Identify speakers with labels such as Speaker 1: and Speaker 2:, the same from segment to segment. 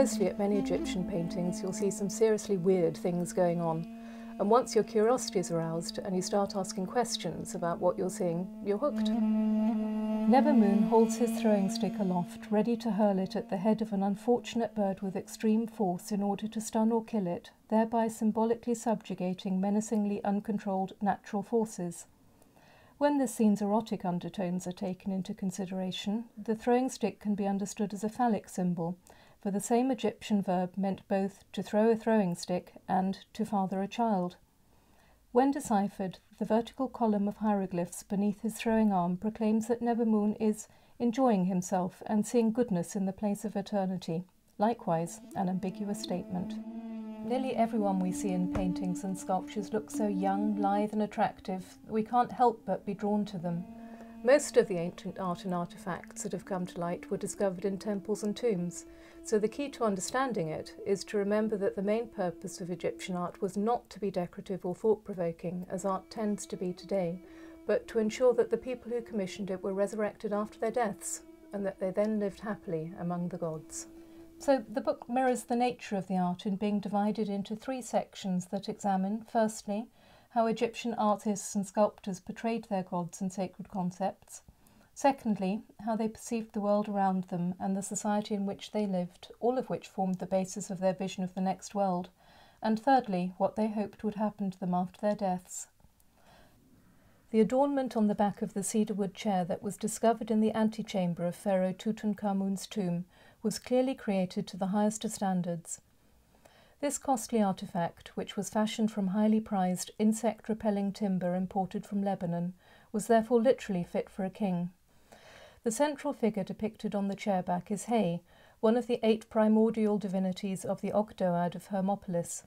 Speaker 1: closely at many Egyptian paintings, you'll see some seriously weird things going on. And once your curiosity is aroused and you start asking questions about what you're seeing, you're hooked. Nevermoon holds his throwing stick aloft, ready to hurl it at the head of an unfortunate bird with extreme force in order to stun or kill it, thereby symbolically subjugating menacingly uncontrolled natural forces. When the scene's erotic undertones are taken into consideration, the throwing stick can be understood as a phallic symbol, for the same Egyptian verb meant both to throw a throwing stick and to father a child. When deciphered, the vertical column of hieroglyphs beneath his throwing arm proclaims that Nevermoon is enjoying himself and seeing goodness in the place of eternity, likewise an ambiguous statement. Nearly everyone we see in paintings and sculptures looks so young, lithe and attractive that we can't help but be drawn to them. Most of the ancient art and artefacts that have come to light were discovered in temples and tombs, so the key to understanding it is to remember that the main purpose of Egyptian art was not to be decorative or thought-provoking, as art tends to be today, but to ensure that the people who commissioned it were resurrected after their deaths, and that they then lived happily among the gods. So the book mirrors the nature of the art in being divided into 3 sections that examine, firstly, how Egyptian artists and sculptors portrayed their gods and sacred concepts. Secondly, how they perceived the world around them and the society in which they lived, all of which formed the basis of their vision of the next world. And thirdly, what they hoped would happen to them after their deaths. The adornment on the back of the cedarwood chair that was discovered in the antechamber of Pharaoh Tutankhamun's tomb was clearly created to the highest of standards. This costly artefact, which was fashioned from highly prized, insect-repelling timber imported from Lebanon, was therefore literally fit for a king. The central figure depicted on the chairback is He, one of the 8 primordial divinities of the Ogdoad of Hermopolis.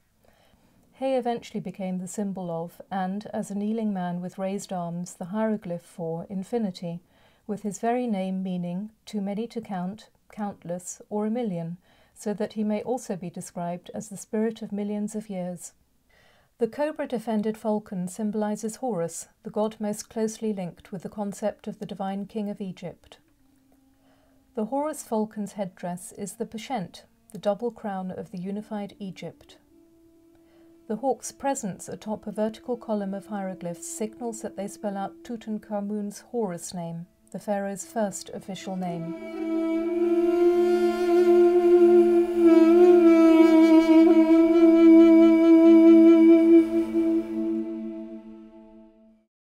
Speaker 1: He eventually became the symbol of, and, as a kneeling man with raised arms, the hieroglyph for infinity, with his very name meaning too many to count, countless, or a million, so that he may also be described as the spirit of millions of years. The cobra-defended falcon symbolises Horus, the god most closely linked with the concept of the divine king of Egypt. The Horus falcon's headdress is the peshent, the double crown of the unified Egypt. The hawk's presence atop a vertical column of hieroglyphs signals that they spell out Tutankhamun's Horus name, the pharaoh's first official name.